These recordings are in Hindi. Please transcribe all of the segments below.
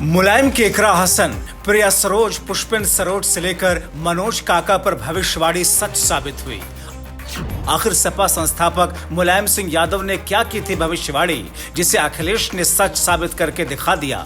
मुलायम के इकरा हसन, प्रिया सरोज, पुष्पेंद्र सरोज से लेकर मनोज काका पर भविष्यवाणी सच साबित हुई। आखिर सपा संस्थापक मुलायम सिंह यादव ने क्या की थी भविष्यवाणी, जिसे अखिलेश ने सच साबित करके दिखा दिया।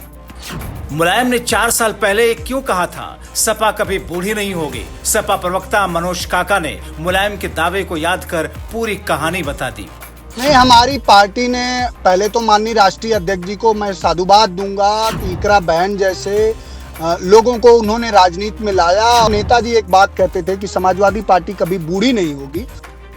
मुलायम ने 4 साल पहले क्यों कहा था सपा कभी बूढ़ी नहीं होगी। सपा प्रवक्ता मनोज काका ने मुलायम के दावे को याद कर पूरी कहानी बता दी। नहीं, हमारी पार्टी ने पहले तो माननीय राष्ट्रीय अध्यक्ष जी को मैं साधुवाद दूंगा कि इकरा बहन जैसे लोगों को उन्होंने राजनीति में लाया। नेताजी एक बात कहते थे कि समाजवादी पार्टी कभी बूढ़ी नहीं होगी।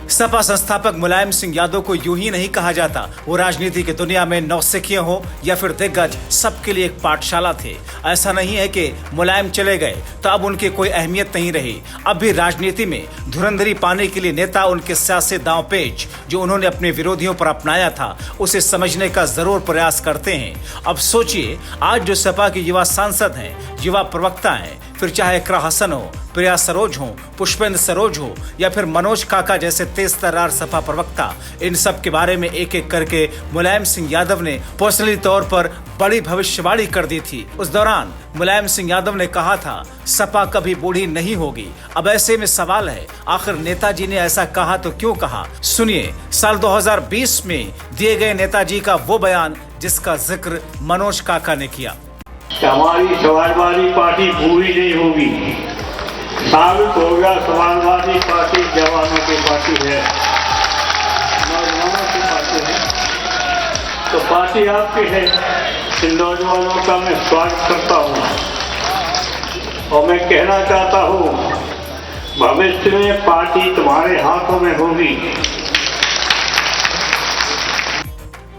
सपा संस्थापक मुलायम सिंह यादव को यूं ही नहीं कहा जाता। वो राजनीति की दुनिया में नौसिखिए हो या फिर दिग्गज, सबके लिए एक पाठशाला थे। ऐसा नहीं है कि मुलायम चले गए तो अब उनकी कोई अहमियत नहीं रही। अब भी राजनीति में धुरंधरी पाने के लिए नेता उनके सियासी दांवपेच जो उन्होंने अपने विरोधियों पर अपनाया था, उसे समझने का जरूर प्रयास करते हैं। अब सोचिए, आज जो सपा के युवा सांसद हैं, युवा प्रवक्ता हैं, फिर चाहे इकरा हसन हो, प्रिया सरोज हो, पुष्पेंद्र सरोज हो या फिर मनोज काका जैसे तेज तर्रार सपा प्रवक्ता, इन सब के बारे में एक एक करके मुलायम सिंह यादव ने पर्सनली तौर पर बड़ी भविष्यवाणी कर दी थी। उस दौरान मुलायम सिंह यादव ने कहा था सपा कभी बूढ़ी नहीं होगी। अब ऐसे में सवाल है, आखिर नेताजी ने ऐसा कहा तो क्यों कहा। सुनिए साल 2020 में दिए गए नेताजी का वो बयान जिसका जिक्र मनोज काका ने किया। हमारी समाजवादी पार्टी बूढ़ी नहीं होगी। साबित हो गया समाजवादी पार्टी जवानों की पार्टी है, नौजवानों की पार्टी है। तो पार्टी आपकी है, इन नौजवानों का मैं स्वागत करता हूँ और मैं कहना चाहता हूँ भविष्य में पार्टी तुम्हारे हाथों में होगी।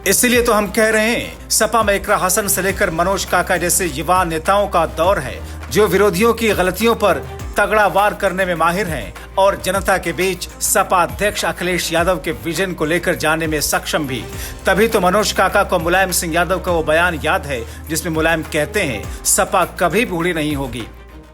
इसलिए तो हम कह रहे हैं सपा में इकरा हसन से लेकर मनोज काका जैसे युवा नेताओं का दौर है जो विरोधियों की गलतियों पर तगड़ा वार करने में माहिर हैं और जनता के बीच सपा अध्यक्ष अखिलेश यादव के विजन को लेकर जाने में सक्षम भी। तभी तो मनोज काका को मुलायम सिंह यादव का वो बयान याद है जिसमें मुलायम कहते हैं सपा कभी बूढ़ी नहीं होगी।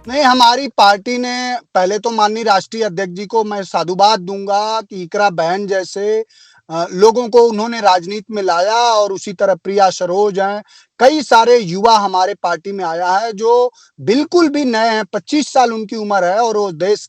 नहीं, हमारी पार्टी ने पहले तो माननीय राष्ट्रीय अध्यक्ष जी को मैं साधुवाद दूंगा कि इकरा बहन जैसे लोगों को उन्होंने राजनीति में लाया और उसी तरह प्रिया सरोज हैं, कई सारे युवा हमारे पार्टी में आया है जो बिल्कुल भी नए हैं। 25 साल उनकी उम्र है और वो देश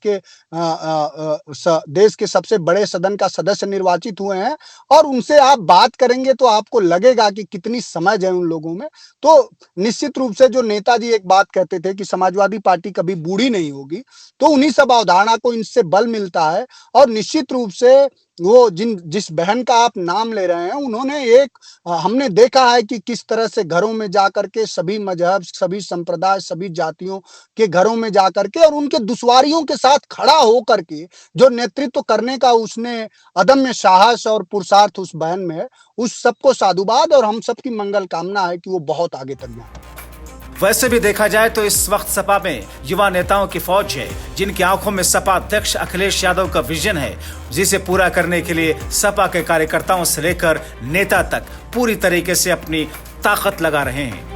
के सबसे बड़े सदन का सदस्य निर्वाचित हुए हैं और उनसे आप बात करेंगे तो आपको लगेगा कि कितनी समझ है उन लोगों में। तो निश्चित रूप से जो नेताजी एक बात कहते थे कि समाजवादी पार्टी कभी बूढ़ी नहीं होगी, तो उन्हीं सब अवधारणा को इनसे बल मिलता है। और निश्चित रूप से वो जिस बहन का आप नाम ले रहे हैं, उन्होंने हमने देखा है कि किस तरह से घरों में जाकर के सभी मजहब, सभी संप्रदाय, सभी जातियों के घरों में जाकर के और उनके दुश्वारियों के साथ खड़ा होकर के जो नेतृत्व करने का उसने अदम्य साहस और पुरुषार्थ उस बहन में है, उस सबको साधुवाद और हम सबकी मंगल कामना है कि वो बहुत आगे तक जाए। वैसे भी देखा जाए तो इस वक्त सपा में युवा नेताओं की फौज है जिनकी आंखों में सपा अध्यक्ष अखिलेश यादव का विजन है, जिसे पूरा करने के लिए सपा के कार्यकर्ताओं से लेकर नेता तक पूरी तरीके से अपनी ताकत लगा रहे हैं।